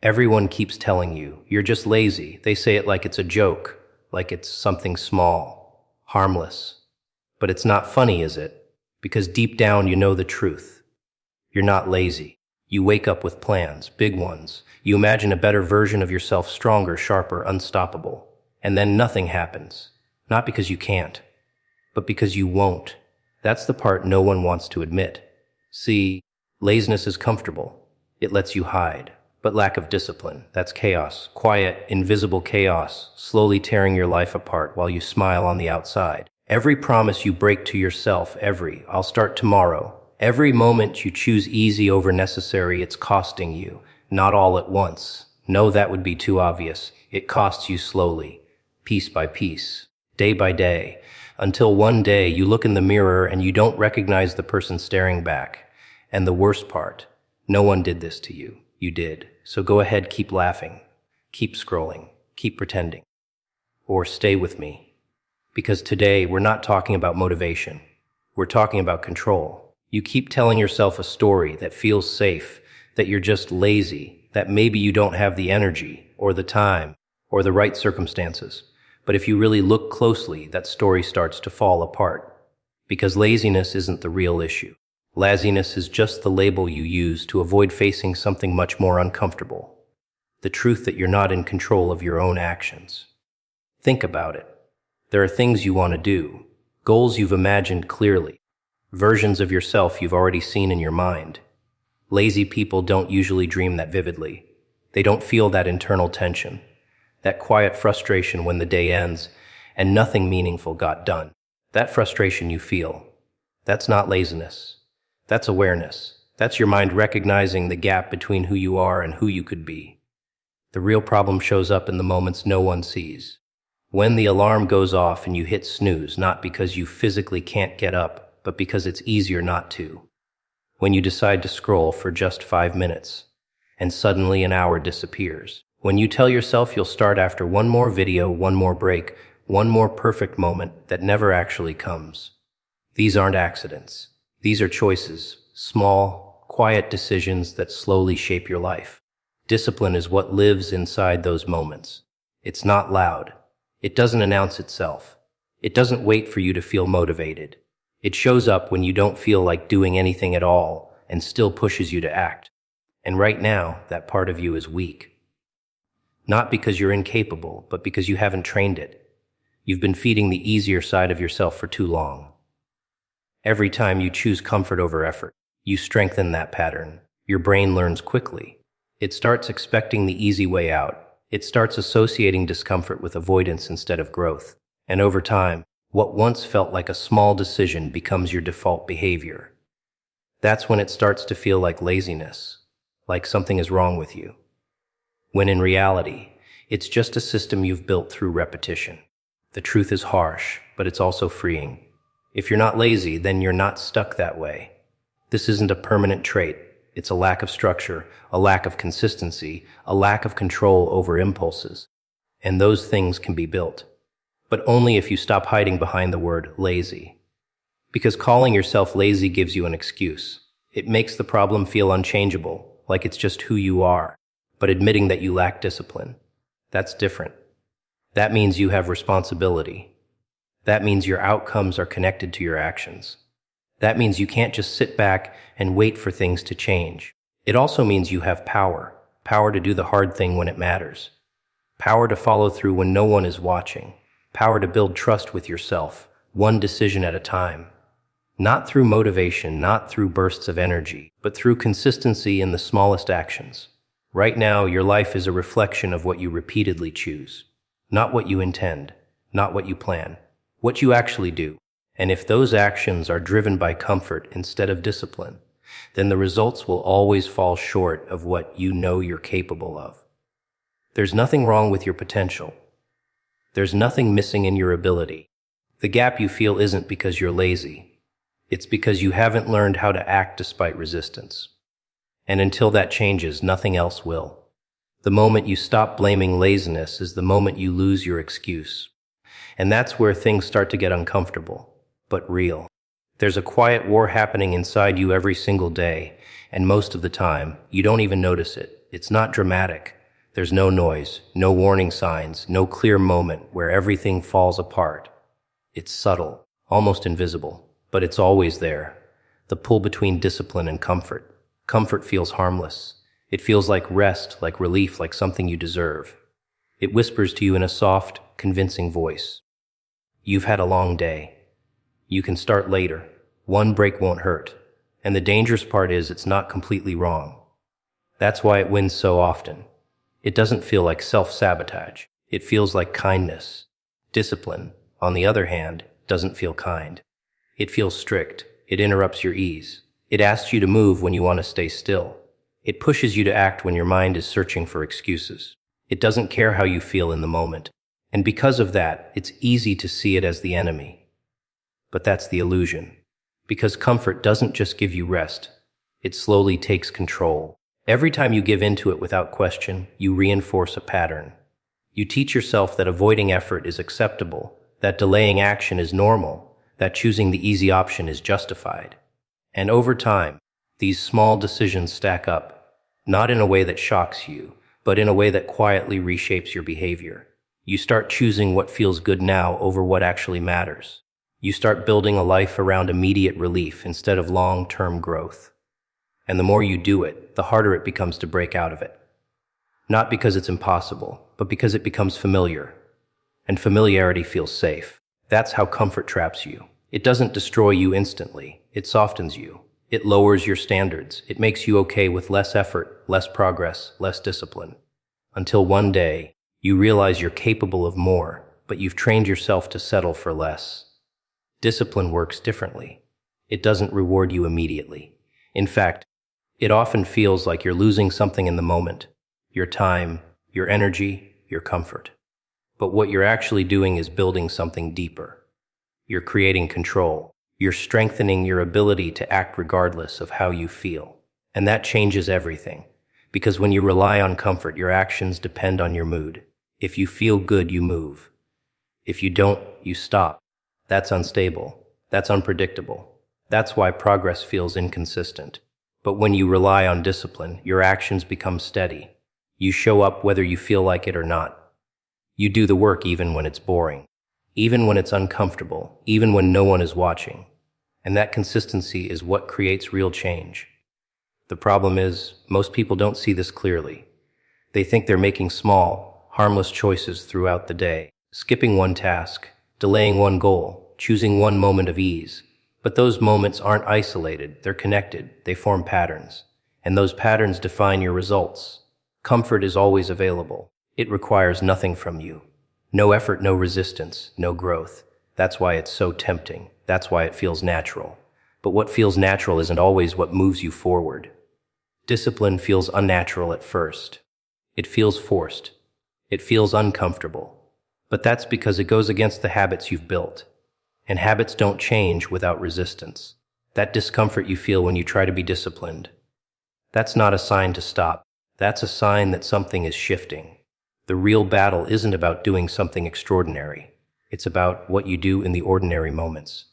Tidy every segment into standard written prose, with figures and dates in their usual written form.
Everyone keeps telling you, you're just lazy. They say it like it's a joke, like it's something small, harmless. But it's not funny, is it? Because deep down you know the truth. You're not lazy. You wake up with plans, big ones. You imagine a better version of yourself, stronger, sharper, unstoppable. And then nothing happens. Not because you can't, but because you won't. That's the part no one wants to admit. See, laziness is comfortable. It lets you hide. But lack of discipline, that's chaos. Quiet, invisible chaos, slowly tearing your life apart while you smile on the outside. Every promise you break to yourself, I'll start tomorrow. Every moment you choose easy over necessary, it's costing you. Not all at once. No, that would be too obvious. It costs you slowly, piece by piece, day by day, until one day you look in the mirror and you don't recognize the person staring back. And the worst part, no one did this to you. You did. So go ahead, keep laughing, keep scrolling, keep pretending. Or stay with me. Because today we're not talking about motivation. We're talking about control. You keep telling yourself a story that feels safe, that you're just lazy, that maybe you don't have the energy, or the time, or the right circumstances. But if you really look closely, that story starts to fall apart. Because laziness isn't the real issue. Laziness is just the label you use to avoid facing something much more uncomfortable. The truth that you're not in control of your own actions. Think about it. There are things you want to do, goals you've imagined clearly, versions of yourself you've already seen in your mind. Lazy people don't usually dream that vividly. They don't feel that internal tension, that quiet frustration when the day ends and nothing meaningful got done. That frustration you feel, that's not laziness. That's awareness. That's your mind recognizing the gap between who you are and who you could be. The real problem shows up in the moments no one sees. When the alarm goes off and you hit snooze, not because you physically can't get up, but because it's easier not to. When you decide to scroll for just 5 minutes, and suddenly an hour disappears. When you tell yourself you'll start after one more video, one more break, one more perfect moment that never actually comes. These aren't accidents. These are choices, small, quiet decisions that slowly shape your life. Discipline is what lives inside those moments. It's not loud. It doesn't announce itself. It doesn't wait for you to feel motivated. It shows up when you don't feel like doing anything at all and still pushes you to act. And right now, that part of you is weak. Not because you're incapable, but because you haven't trained it. You've been feeding the easier side of yourself for too long. Every time you choose comfort over effort, you strengthen that pattern. Your brain learns quickly. It starts expecting the easy way out. It starts associating discomfort with avoidance instead of growth. And over time, what once felt like a small decision becomes your default behavior. That's when it starts to feel like laziness, like something is wrong with you. When in reality, it's just a system you've built through repetition. The truth is harsh, but it's also freeing. If you're not lazy, then you're not stuck that way. This isn't a permanent trait. It's a lack of structure, a lack of consistency, a lack of control over impulses. And those things can be built. But only if you stop hiding behind the word lazy. Because calling yourself lazy gives you an excuse. It makes the problem feel unchangeable, like it's just who you are. But admitting that you lack discipline, that's different. That means you have responsibility. That means your outcomes are connected to your actions. That means you can't just sit back and wait for things to change. It also means you have power. Power to do the hard thing when it matters. Power to follow through when no one is watching. Power to build trust with yourself, one decision at a time. Not through motivation, not through bursts of energy, but through consistency in the smallest actions. Right now, your life is a reflection of what you repeatedly choose. Not what you intend, not what you plan. What you actually do. And if those actions are driven by comfort instead of discipline, then the results will always fall short of what you know you're capable of. There's nothing wrong with your potential. There's nothing missing in your ability. The gap you feel isn't because you're lazy. It's because you haven't learned how to act despite resistance. And until that changes, nothing else will. The moment you stop blaming laziness is the moment you lose your excuse. And that's where things start to get uncomfortable, but real. There's a quiet war happening inside you every single day, and most of the time, you don't even notice it. It's not dramatic. There's no noise, no warning signs, no clear moment where everything falls apart. It's subtle, almost invisible, but it's always there. The pull between discipline and comfort. Comfort feels harmless. It feels like rest, like relief, like something you deserve. It whispers to you in a soft, convincing voice. You've had a long day. You can start later. One break won't hurt. And the dangerous part is it's not completely wrong. That's why it wins so often. It doesn't feel like self-sabotage. It feels like kindness. Discipline, on the other hand, doesn't feel kind. It feels strict. It interrupts your ease. It asks you to move when you want to stay still. It pushes you to act when your mind is searching for excuses. It doesn't care how you feel in the moment. And because of that, it's easy to see it as the enemy. But that's the illusion. Because comfort doesn't just give you rest. It slowly takes control. Every time you give into it without question, you reinforce a pattern. You teach yourself that avoiding effort is acceptable, that delaying action is normal, that choosing the easy option is justified. And over time, these small decisions stack up, not in a way that shocks you, but in a way that quietly reshapes your behavior. You start choosing what feels good now over what actually matters. You start building a life around immediate relief instead of long-term growth. And the more you do it, the harder it becomes to break out of it. Not because it's impossible, but because it becomes familiar. And familiarity feels safe. That's how comfort traps you. It doesn't destroy you instantly. It softens you. It lowers your standards. It makes you okay with less effort, less progress, less discipline. Until one day, you realize you're capable of more, but you've trained yourself to settle for less. Discipline works differently. It doesn't reward you immediately. In fact, it often feels like you're losing something in the moment. Your time, your energy, your comfort. But what you're actually doing is building something deeper. You're creating control. You're strengthening your ability to act regardless of how you feel. And that changes everything. Because when you rely on comfort, your actions depend on your mood. If you feel good, you move. If you don't, you stop. That's unstable. That's unpredictable. That's why progress feels inconsistent. But when you rely on discipline, your actions become steady. You show up whether you feel like it or not. You do the work even when it's boring, even when it's uncomfortable, even when no one is watching. And that consistency is what creates real change. The problem is, most people don't see this clearly. They think they're making small, harmless choices throughout the day, skipping one task, delaying one goal, choosing one moment of ease. But those moments aren't isolated, they're connected, they form patterns. And those patterns define your results. Comfort is always available. It requires nothing from you. No effort, no resistance, no growth. That's why it's so tempting. That's why it feels natural. But what feels natural isn't always what moves you forward. Discipline feels unnatural at first. It feels forced. It feels uncomfortable. But that's because it goes against the habits you've built. And habits don't change without resistance. That discomfort you feel when you try to be disciplined, that's not a sign to stop. That's a sign that something is shifting. The real battle isn't about doing something extraordinary. It's about what you do in the ordinary moments.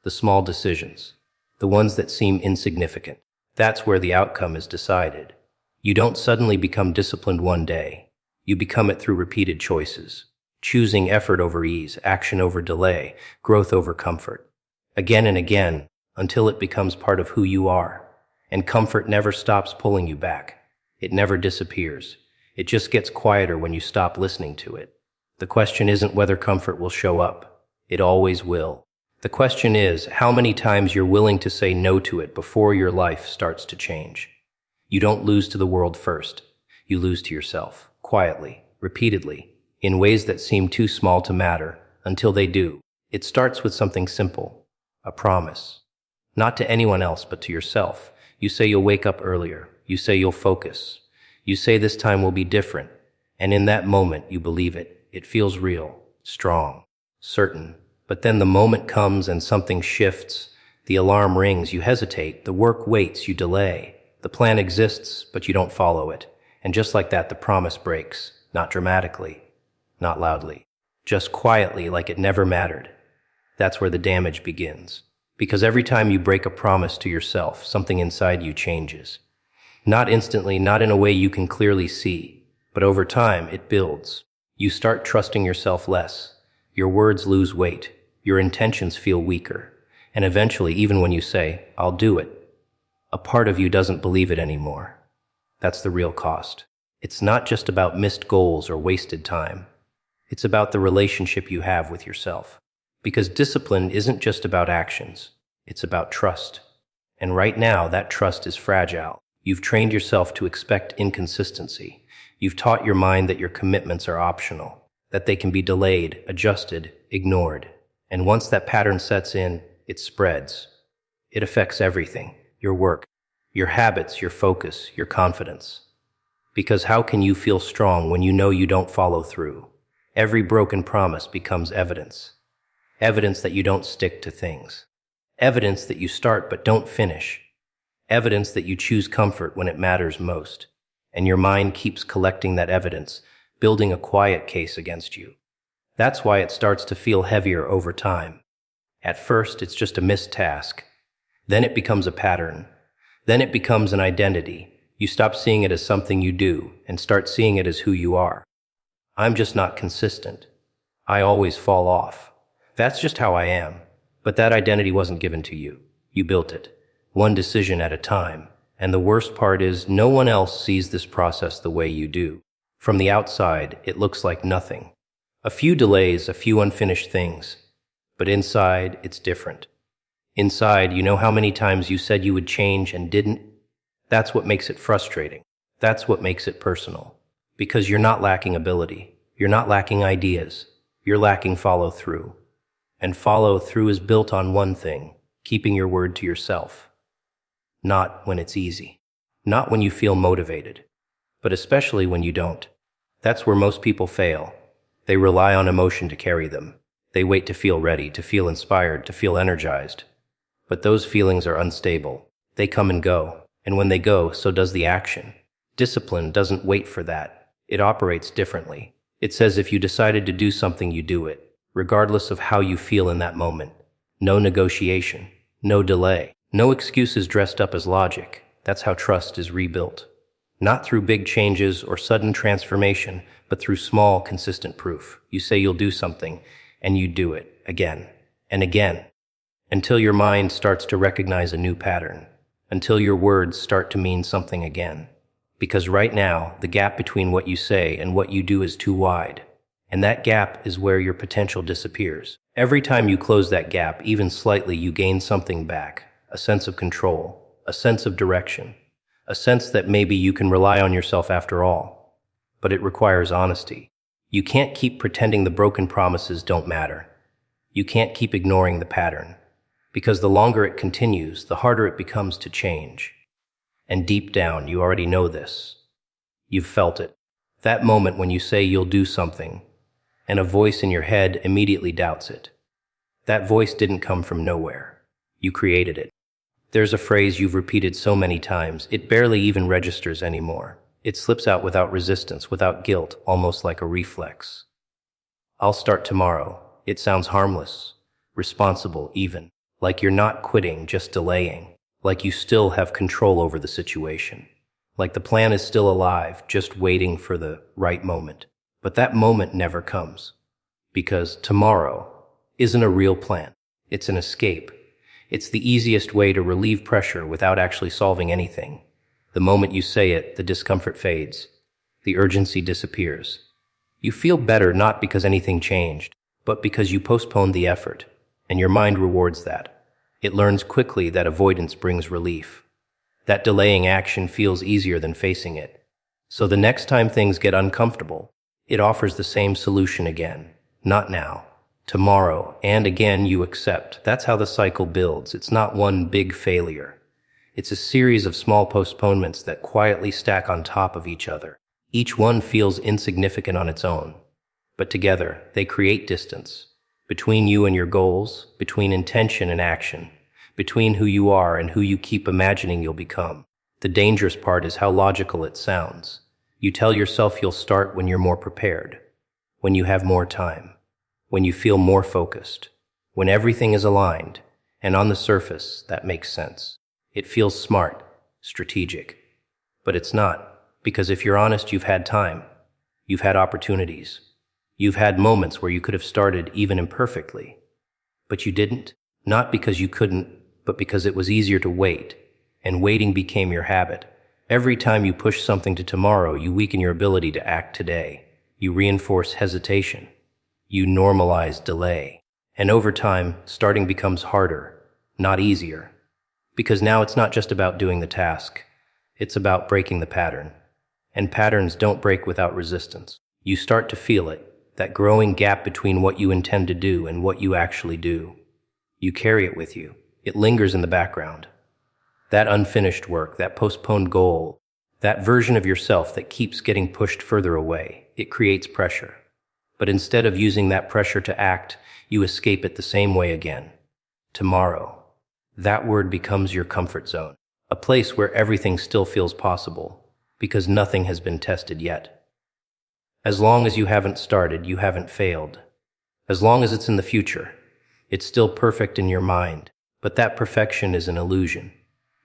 The small decisions, the ones that seem insignificant. That's where the outcome is decided. You don't suddenly become disciplined one day. You become it through repeated choices, choosing effort over ease, action over delay, growth over comfort. Again and again, until it becomes part of who you are. And comfort never stops pulling you back. It never disappears. It just gets quieter when you stop listening to it. The question isn't whether comfort will show up. It always will. The question is how many times you're willing to say no to it before your life starts to change. You don't lose to the world first. You lose to yourself, quietly, repeatedly, in ways that seem too small to matter, until they do. It starts with something simple, a promise. Not to anyone else, but to yourself. You say you'll wake up earlier. You say you'll focus. You say this time will be different. And in that moment, you believe it. It feels real, strong, certain. But then the moment comes and something shifts. The alarm rings, you hesitate. The work waits, you delay. The plan exists, but you don't follow it. And just like that, the promise breaks. Not dramatically, not loudly. Just quietly, like it never mattered. That's where the damage begins. Because every time you break a promise to yourself, something inside you changes. Not instantly, not in a way you can clearly see, but over time it builds. You start trusting yourself less. Your words lose weight. Your intentions feel weaker. And eventually, even when you say, "I'll do it," a part of you doesn't believe it anymore. That's the real cost. It's not just about missed goals or wasted time. It's about the relationship you have with yourself. Because discipline isn't just about actions. It's about trust. And right now, that trust is fragile. You've trained yourself to expect inconsistency. You've taught your mind that your commitments are optional, that they can be delayed, adjusted, ignored. And once that pattern sets in, it spreads. It affects everything: your work, your habits, your focus, your confidence. Because how can you feel strong when you know you don't follow through? Every broken promise becomes evidence. Evidence that you don't stick to things. Evidence that you start but don't finish. Evidence that you choose comfort when it matters most. And your mind keeps collecting that evidence, building a quiet case against you. That's why it starts to feel heavier over time. At first, it's just a missed task. Then it becomes a pattern. Then it becomes an identity. You stop seeing it as something you do and start seeing it as who you are. I'm just not consistent. I always fall off. That's just how I am. But that identity wasn't given to you. You built it, one decision at a time. And the worst part is, no one else sees this process the way you do. From the outside, it looks like nothing. A few delays, a few unfinished things. But inside, it's different. Inside, you know how many times you said you would change and didn't? That's what makes it frustrating. That's what makes it personal. Because you're not lacking ability. You're not lacking ideas. You're lacking follow-through. And follow-through is built on one thing: keeping your word to yourself. Not when it's easy. Not when you feel motivated. But especially when you don't. That's where most people fail. They rely on emotion to carry them. They wait to feel ready, to feel inspired, to feel energized. But those feelings are unstable. They come and go. And when they go, so does the action. Discipline doesn't wait for that. It operates differently. It says if you decided to do something, you do it, regardless of how you feel in that moment. No negotiation. No delay. No excuses dressed up as logic. That's how trust is rebuilt. Not through big changes or sudden transformation, but through small, consistent proof. You say you'll do something, and you do it again and again, until your mind starts to recognize a new pattern, until your words start to mean something again. Because right now, the gap between what you say and what you do is too wide, and that gap is where your potential disappears. Every time you close that gap, even slightly, you gain something back: a sense of control, a sense of direction, a sense that maybe you can rely on yourself after all. But it requires honesty. You can't keep pretending the broken promises don't matter. You can't keep ignoring the pattern, because the longer it continues, the harder it becomes to change. And deep down, you already know this. You've felt it. That moment when you say you'll do something, and a voice in your head immediately doubts it. That voice didn't come from nowhere. You created it. There's a phrase you've repeated so many times, it barely even registers anymore. It slips out without resistance, without guilt, almost like a reflex. "I'll start tomorrow." It sounds harmless, responsible even, like you're not quitting, just delaying, like you still have control over the situation, like the plan is still alive, just waiting for the right moment. But that moment never comes, because tomorrow isn't a real plan. It's an escape. It's the easiest way to relieve pressure without actually solving anything. The moment you say it, the discomfort fades. The urgency disappears. You feel better not because anything changed, but because you postponed the effort, and your mind rewards that. It learns quickly that avoidance brings relief. That delaying action feels easier than facing it. So the next time things get uncomfortable, it offers the same solution again. Not now, tomorrow, and again you accept. That's how the cycle builds. It's not one big failure. It's a series of small postponements that quietly stack on top of each other. Each one feels insignificant on its own, but together they create distance. Between you and your goals, between intention and action, between who you are and who you keep imagining you'll become. The dangerous part is how logical it sounds. You tell yourself you'll start when you're more prepared, when you have more time, when you feel more focused, when everything is aligned, and on the surface, that makes sense. It feels smart, strategic. But it's not, because if you're honest, you've had time. You've had opportunities. You've had moments where you could have started even imperfectly. But you didn't, not because you couldn't, but because it was easier to wait, and waiting became your habit. Every time you push something to tomorrow, you weaken your ability to act today. You reinforce hesitation. You normalize delay. And over time, starting becomes harder, not easier. Because now it's not just about doing the task. It's about breaking the pattern. And patterns don't break without resistance. You start to feel it, that growing gap between what you intend to do and what you actually do. You carry it with you. It lingers in the background. That unfinished work, that postponed goal, that version of yourself that keeps getting pushed further away, it creates pressure. But instead of using that pressure to act, you escape it the same way again. Tomorrow. That word becomes your comfort zone, a place where everything still feels possible, because nothing has been tested yet. As long as you haven't started, you haven't failed. As long as it's in the future, it's still perfect in your mind. But that perfection is an illusion,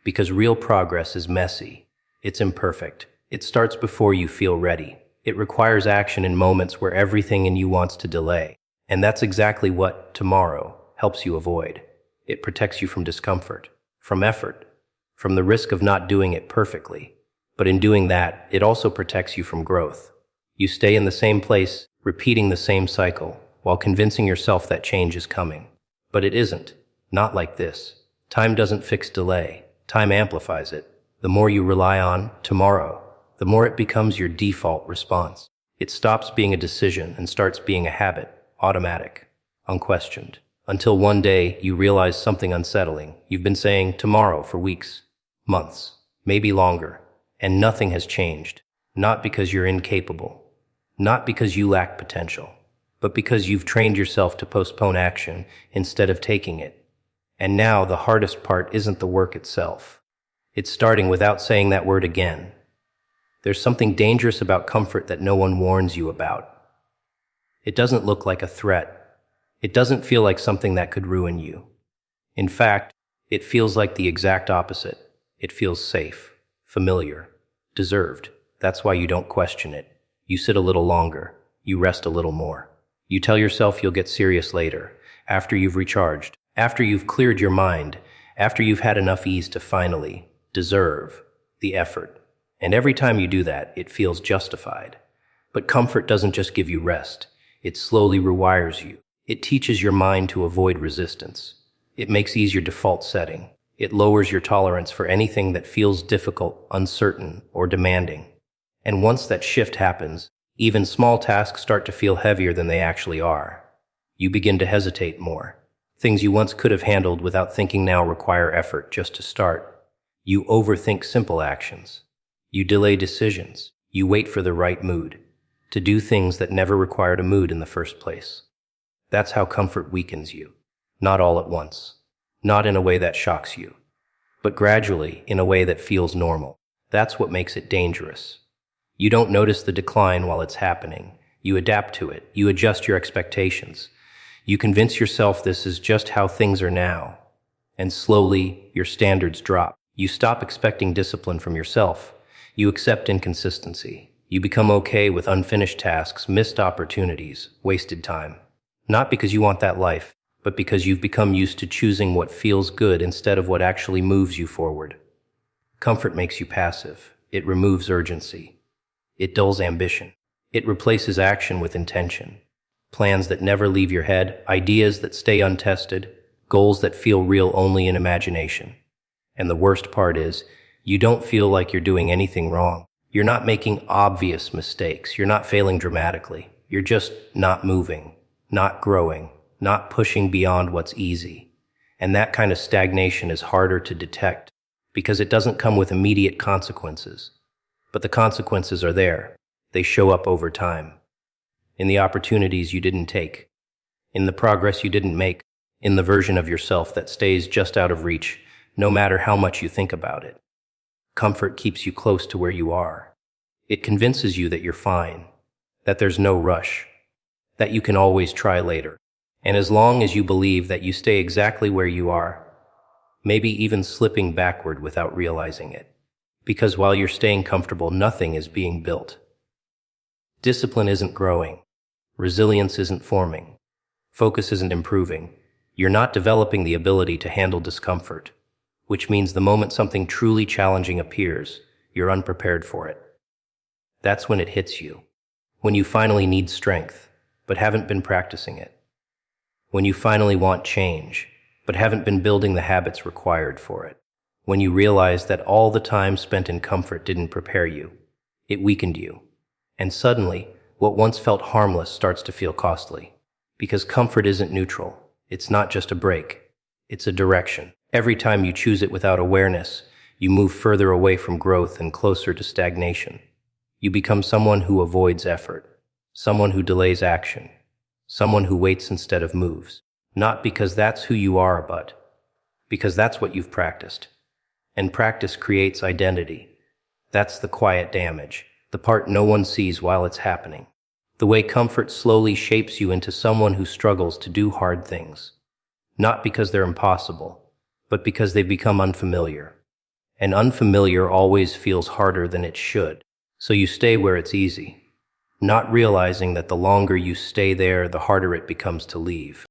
because real progress is messy. It's imperfect. It starts before you feel ready. It requires action in moments where everything in you wants to delay. And that's exactly what tomorrow helps you avoid. It protects you from discomfort, from effort, from the risk of not doing it perfectly. But in doing that, it also protects you from growth. You stay in the same place, repeating the same cycle, while convincing yourself that change is coming. But it isn't. Not like this. Time doesn't fix delay. Time amplifies it. The more you rely on tomorrow, the more it becomes your default response. It stops being a decision and starts being a habit, automatic, unquestioned. Until one day you realize something unsettling. You've been saying tomorrow for weeks, months, maybe longer, and nothing has changed. Not because you're incapable, not because you lack potential, but because you've trained yourself to postpone action instead of taking it. And now the hardest part isn't the work itself. It's starting without saying that word again. There's something dangerous about comfort that no one warns you about. It doesn't look like a threat. It doesn't feel like something that could ruin you. In fact, it feels like the exact opposite. It feels safe, familiar, deserved. That's why you don't question it. You sit a little longer. You rest a little more. You tell yourself you'll get serious later, after you've recharged, after you've cleared your mind, after you've had enough ease to finally deserve the effort. And every time you do that, it feels justified. But comfort doesn't just give you rest. It slowly rewires you. It teaches your mind to avoid resistance. It makes ease your default setting. It lowers your tolerance for anything that feels difficult, uncertain, or demanding. And once that shift happens, even small tasks start to feel heavier than they actually are. You begin to hesitate more. Things you once could have handled without thinking now require effort just to start. You overthink simple actions. You delay decisions. You wait for the right mood to do things that never required a mood in the first place. That's how comfort weakens you. Not all at once. Not in a way that shocks you, but gradually in a way that feels normal. That's what makes it dangerous. You don't notice the decline while it's happening. You adapt to it. You adjust your expectations. You convince yourself this is just how things are now. And slowly, your standards drop. You stop expecting discipline from yourself. You accept inconsistency. You become okay with unfinished tasks, missed opportunities, wasted time. Not because you want that life, but because you've become used to choosing what feels good instead of what actually moves you forward. Comfort makes you passive. It removes urgency. It dulls ambition. It replaces action with intention. Plans that never leave your head, ideas that stay untested, goals that feel real only in imagination. And the worst part is, you don't feel like you're doing anything wrong. You're not making obvious mistakes. You're not failing dramatically. You're just not moving, not growing, not pushing beyond what's easy. And that kind of stagnation is harder to detect because it doesn't come with immediate consequences. But the consequences are there. They show up over time. In the opportunities you didn't take, in the progress you didn't make, in the version of yourself that stays just out of reach, no matter how much you think about it. Comfort keeps you close to where you are. It convinces you that you're fine, that there's no rush, that you can always try later. And as long as you believe that you stay exactly where you are, maybe even slipping backward without realizing it, Because while you're staying comfortable, nothing is being built. Discipline isn't growing. Resilience isn't forming. Focus isn't improving. You're not developing the ability to handle discomfort, which means the moment something truly challenging appears, you're unprepared for it. That's when it hits you. When you finally need strength, but haven't been practicing it. When you finally want change, but haven't been building the habits required for it. When you realize that all the time spent in comfort didn't prepare you, it weakened you. And suddenly, what once felt harmless starts to feel costly. Because comfort isn't neutral. It's not just a break. It's a direction. Every time you choose it without awareness, you move further away from growth and closer to stagnation. You become someone who avoids effort, someone who delays action, someone who waits instead of moves. Not because that's who you are, but because that's what you've practiced. And practice creates identity. That's the quiet damage, the part no one sees while it's happening. The way comfort slowly shapes you into someone who struggles to do hard things. Not because they're impossible, but because they've become unfamiliar. And unfamiliar always feels harder than it should. So you stay where it's easy, not realizing that the longer you stay there, the harder it becomes to leave.